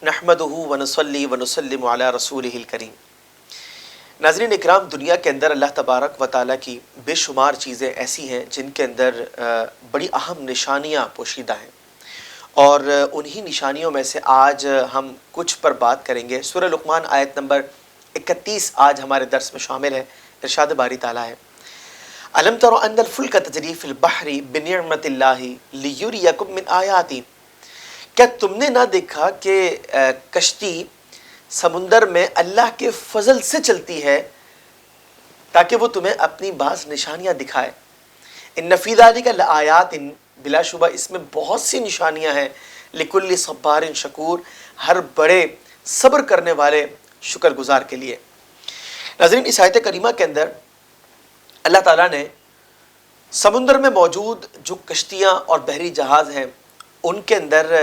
نحمدہ ونصلی ونسلم علی رسولہ الکریم۔ ناظرین اکرام، دنیا کے اندر اللہ تبارک و تعالیٰ کی بے شمار چیزیں ایسی ہیں جن کے اندر بڑی اہم نشانیاں پوشیدہ ہیں، اور انہی نشانیوں میں سے آج ہم کچھ پر بات کریں گے۔ سورہ لقمان آیت نمبر 31 آج ہمارے درس میں شامل ہے۔ ارشاد باری تعالیٰ ہے، الم تر ان الفلک تجری فی البحر بنعمت اللہ لیریکم من آیاتی، کیا تم نے نہ دیکھا کہ کشتی سمندر میں اللہ کے فضل سے چلتی ہے تاکہ وہ تمہیں اپنی بعض نشانیاں دکھائے۔ ان فی ذلک لآیات، بلا شبہ اس میں بہت سی نشانیاں ہیں، لکل صبار شکور، ہر بڑے صبر کرنے والے شکر گزار کے لیے۔ ناظرین، اس آیت کریمہ کے اندر اللہ تعالیٰ نے سمندر میں موجود جو کشتیاں اور بحری جہاز ہیں ان کے اندر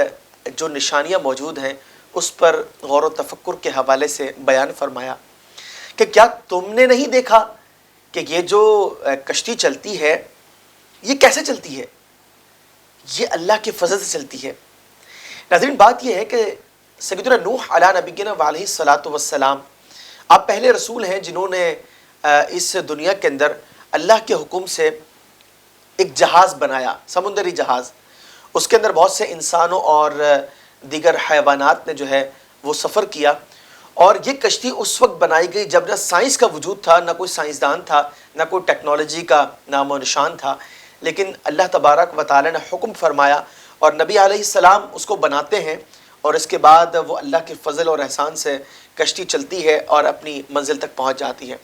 جو نشانیاں موجود ہیں اس پر غور و تفکر کے حوالے سے بیان فرمایا کہ کیا تم نے نہیں دیکھا کہ یہ جو کشتی چلتی ہے یہ کیسے چلتی ہے؟ یہ اللہ کے فضل سے چلتی ہے۔ ناظرین، بات یہ ہے کہ سیدنا نوح علیہ نبینا علیہ الصلاۃ والسلام آپ پہلے رسول ہیں جنہوں نے اس دنیا کے اندر اللہ کے حکم سے ایک جہاز بنایا، سمندری جہاز۔ اس کے اندر بہت سے انسانوں اور دیگر حیوانات نے جو ہے وہ سفر کیا، اور یہ کشتی اس وقت بنائی گئی جب نہ سائنس کا وجود تھا، نہ کوئی سائنسدان تھا، نہ کوئی ٹیکنالوجی کا نام و نشان تھا، لیکن اللہ تبارک و تعالی نے حکم فرمایا اور نبی علیہ السلام اس کو بناتے ہیں، اور اس کے بعد وہ اللہ کے فضل اور احسان سے کشتی چلتی ہے اور اپنی منزل تک پہنچ جاتی ہے۔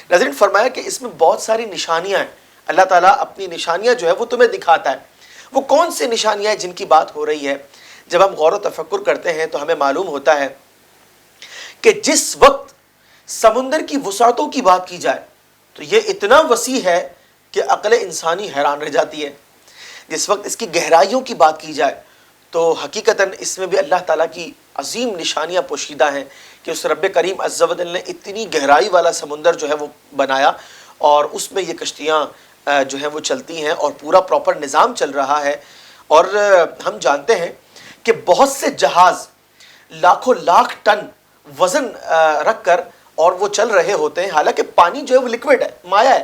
ناظرین، فرمایا کہ اس میں بہت ساری نشانیاں ہیں، اللہ تعالیٰ اپنی نشانیاں جو ہے وہ تمہیں دکھاتا ہے۔ وہ کون سی نشانیاں ہیں جن کی بات ہو رہی ہے؟ جب ہم غور و تفکر کرتے ہیں تو ہمیں معلوم ہوتا ہے کہ جس وقت سمندر کی وسعتوں کی بات کی جائے تو یہ اتنا وسیع ہے کہ عقل انسانی حیران رہ جاتی ہے۔ جس وقت اس کی گہرائیوں کی بات کی جائے تو حقیقتاً اس میں بھی اللہ تعالیٰ کی عظیم نشانیاں پوشیدہ ہیں کہ اس رب کریم عز و جل نے اتنی گہرائی والا سمندر جو ہے وہ بنایا، اور اس میں یہ کشتیاں جو ہیں وہ چلتی ہیں اور پورا پراپر نظام چل رہا ہے۔ اور ہم جانتے ہیں کہ بہت سے جہاز لاکھوں لاکھ ٹن وزن رکھ کر اور وہ چل رہے ہوتے ہیں، حالانکہ پانی جو ہے وہ لیکوڈ ہے، مائع ہے۔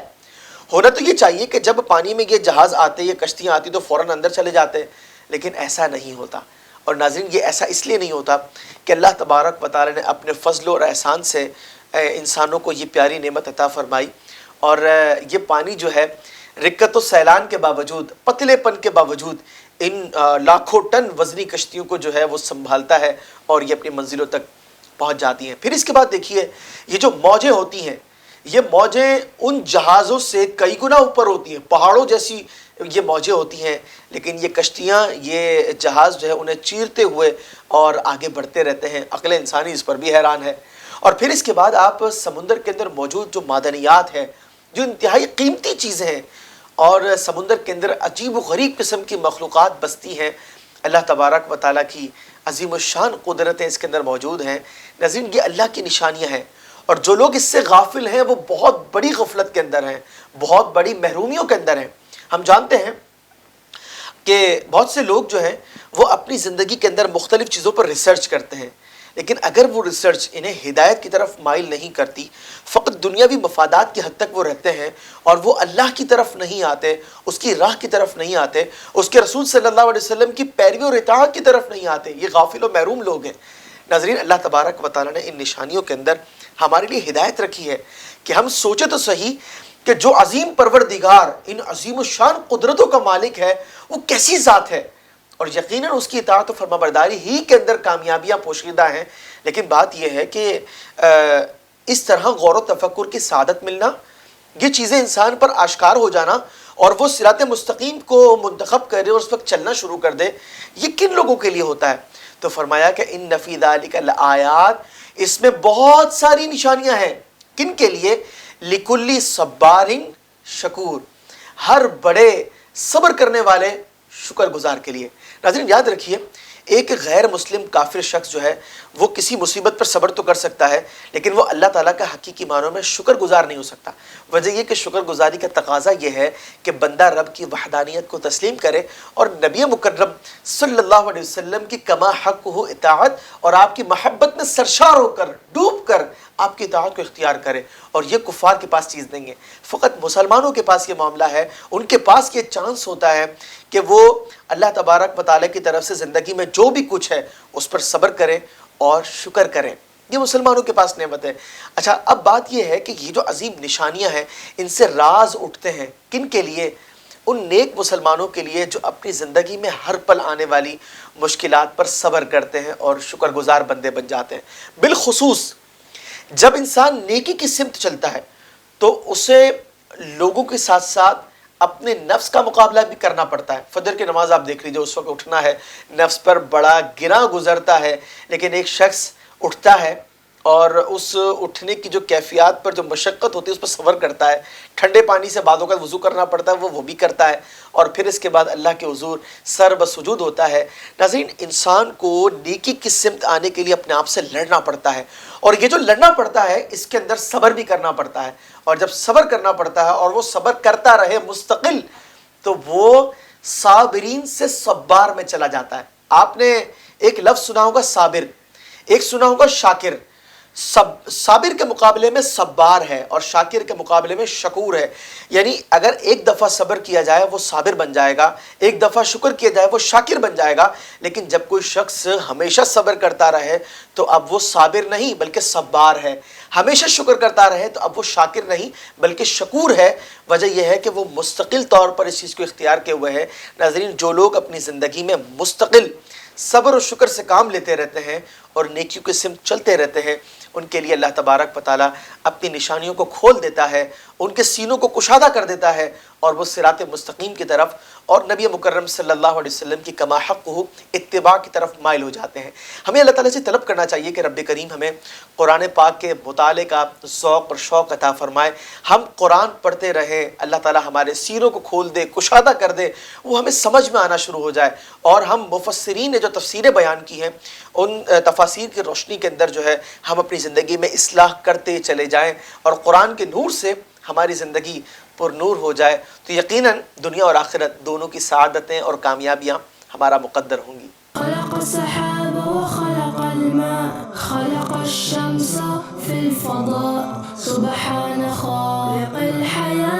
ہونا تو یہ چاہیے کہ جب پانی میں یہ جہاز آتے، یہ کشتیاں آتی تو فوراً اندر چلے جاتے، لیکن ایسا نہیں ہوتا۔ اور ناظرین، یہ ایسا اس لیے نہیں ہوتا کہ اللہ تبارک و تعالی نے اپنے فضل اور احسان سے انسانوں کو یہ پیاری نعمت عطا فرمائی، اور یہ پانی جو ہے رکت و سیلان کے باوجود، پتلے پن کے باوجود ان لاکھوں ٹن وزنی کشتیوں کو جو ہے وہ سنبھالتا ہے اور یہ اپنی منزلوں تک پہنچ جاتی ہیں۔ پھر اس کے بعد دیکھیے، یہ جو موجیں ہوتی ہیں، یہ موجیں ان جہازوں سے کئی گنا اوپر ہوتی ہیں، پہاڑوں جیسی یہ موجیں ہوتی ہیں، لیکن یہ کشتیاں، یہ جہاز جو ہے انہیں چیرتے ہوئے اور آگے بڑھتے رہتے ہیں۔ عقل انسانی اس پر بھی حیران ہے۔ اور پھر اس کے بعد آپ سمندر کے اندر موجود جو معدنیات ہیں، جو انتہائی قیمتی چیزیں ہیں، اور سمندر کے اندر عجیب و غریب قسم کی مخلوقات بستی ہیں، اللہ تبارک و تعالیٰ کی عظیم الشان قدرتیں اس کے اندر موجود ہیں۔ ناظرین، یہ اللہ کی نشانیاں ہیں، اور جو لوگ اس سے غافل ہیں وہ بہت بڑی غفلت کے اندر ہیں، بہت بڑی محرومیوں کے اندر ہیں۔ ہم جانتے ہیں کہ بہت سے لوگ جو ہیں وہ اپنی زندگی کے اندر مختلف چیزوں پر ریسرچ کرتے ہیں، لیکن اگر وہ ریسرچ انہیں ہدایت کی طرف مائل نہیں کرتی، فقط دنیاوی مفادات کی حد تک وہ رہتے ہیں اور وہ اللہ کی طرف نہیں آتے، اس کی راہ کی طرف نہیں آتے، اس کے رسول صلی اللہ علیہ وسلم کی پیروی اور اطاعت کی طرف نہیں آتے، یہ غافل و محروم لوگ ہیں۔ ناظرین، اللہ تبارک و تعالیٰ نے ان نشانیوں کے اندر ہمارے لیے ہدایت رکھی ہے کہ ہم سوچے تو صحیح کہ جو عظیم پروردگار، ان عظیم الشان قدرتوں کا مالک ہے، وہ کیسی ذات ہے، اور یقیناً اس کی اطاعت و فرما برداری ہی کے اندر کامیابیاں پوشیدہ ہیں۔ لیکن بات یہ ہے کہ اس طرح غور و تفکر کی سعادت ملنا، یہ چیزیں انسان پر آشکار ہو جانا، اور وہ صراط مستقیم کو منتخب کرے اور اس وقت چلنا شروع کر دے، یہ کن لوگوں کے لیے ہوتا ہے؟ تو فرمایا کہ ان فی ذلک لآیات، اس میں بہت ساری نشانیاں ہیں۔ کن کے لیے؟ لکل صبار شکور، ہر بڑے صبر کرنے والے شکر گزار کے لیے۔ ناظرین، یاد رکھیے، ایک غیر مسلم کافر شخص جو ہے وہ کسی مصیبت پر صبر تو کر سکتا ہے لیکن وہ اللہ تعالیٰ کا حقیقی معنوں میں شکر گزار نہیں ہو سکتا. وجہ یہ کہ شکر گزاری کا تقاضا یہ ہے کہ بندہ رب کی وحدانیت کو تسلیم کرے اور نبی مکرم صلی اللہ علیہ وسلم کی کما حق ہو اطاعت اور آپ کی محبت میں سرشار ہو کر ڈوب کر آپ کی اطاعت کو اختیار کرے. اور یہ کفار کے پاس چیز نہیں ہے, فقط مسلمانوں کے پاس یہ معاملہ ہے. ان کے پاس یہ چانس ہوتا ہے کہ وہ اللہ تبارک و تعالیٰ کی طرف سے زندگی میں جو بھی کچھ ہے اس پر صبر کریں اور شکر کریں. یہ مسلمانوں کے پاس نعمت ہے. اچھا, اب بات یہ ہے کہ یہ جو عظیم نشانیاں ہیں ان سے راز اٹھتے ہیں کن کے لیے؟ ان نیک مسلمانوں کے لیے جو اپنی زندگی میں ہر پل آنے والی مشکلات پر صبر کرتے ہیں اور شکر گزار بندے بن جاتے ہیں. بالخصوص جب انسان نیکی کی سمت چلتا ہے تو اسے لوگوں کے ساتھ ساتھ اپنے نفس کا مقابلہ بھی کرنا پڑتا ہے. فجر کی نماز آپ دیکھ لیجئے, اس وقت اٹھنا ہے, نفس پر بڑا گراں گزرتا ہے, لیکن ایک شخص اٹھتا ہے اور اس اٹھنے کی جو کیفیات پر جو مشقت ہوتی ہے اس پر صبر کرتا ہے. ٹھنڈے پانی سے بعد اوقات وضو کرنا پڑتا ہے, وہ بھی کرتا ہے, اور پھر اس کے بعد اللہ کے حضور سر بسجود ہوتا ہے. ناظرین, انسان کو نیکی کی سمت آنے کے لیے اپنے آپ سے لڑنا پڑتا ہے, اور یہ جو لڑنا پڑتا ہے اس کے اندر صبر بھی کرنا پڑتا ہے. اور جب صبر کرنا پڑتا ہے اور وہ صبر کرتا رہے مستقل, تو وہ صابرین سے صبار میں چلا جاتا ہے. آپ نے ایک لفظ سنا ہوگا صابر, ایک سنا ہوگا شاکر. صابر کے مقابلے میں صبار ہے اور شاکر کے مقابلے میں شکور ہے. یعنی اگر ایک دفعہ صبر کیا جائے وہ صابر بن جائے گا, ایک دفعہ شکر کیا جائے وہ شاکر بن جائے گا. لیکن جب کوئی شخص ہمیشہ صبر کرتا رہے تو اب وہ صابر نہیں بلکہ صبار ہے. ہمیشہ شکر کرتا رہے تو اب وہ شاکر نہیں بلکہ شکور ہے. وجہ یہ ہے کہ وہ مستقل طور پر اس چیز کو اختیار کیے ہوئے ہے. ناظرین, جو لوگ اپنی زندگی میں مستقل صبر و شکر سے کام لیتے رہتے ہیں اور نیکیوں کی سمت چلتے رہتے ہیں, ان کے لیے اللہ تبارک و تعالیٰ اپنی نشانیوں کو کھول دیتا ہے, ان کے سینوں کو کشادہ کر دیتا ہے, اور وہ صراط مستقیم کی طرف اور نبی مکرم صلی اللہ علیہ وسلم کی کما حق ہو اتباع کی طرف مائل ہو جاتے ہیں. ہمیں اللہ تعالیٰ سے طلب کرنا چاہیے کہ رب کریم ہمیں قرآن پاک کے مطالعے کا ذوق اور شوق عطا فرمائے. ہم قرآن پڑھتے رہیں, اللہ تعالیٰ ہمارے سینوں کو کھول دے, کشادہ کر دے, وہ ہمیں سمجھ میں آنا شروع ہو جائے, اور ہم مفسرین نے جو تفسیریں بیان کی ہیں ان تفاسیر کی روشنی کے اندر جو ہے ہم اپنی زندگی میں اصلاح کرتے چلے جائیں اور قرآن کے نور سے ہماری زندگی پر نور ہو جائے. تو یقیناً دنیا اور آخرت دونوں کی سعادتیں اور کامیابیاں ہمارا مقدر ہوں گی. خلق السحاب وخلق الماء خلق الشمس في الفضاء سبحان خالق الحياة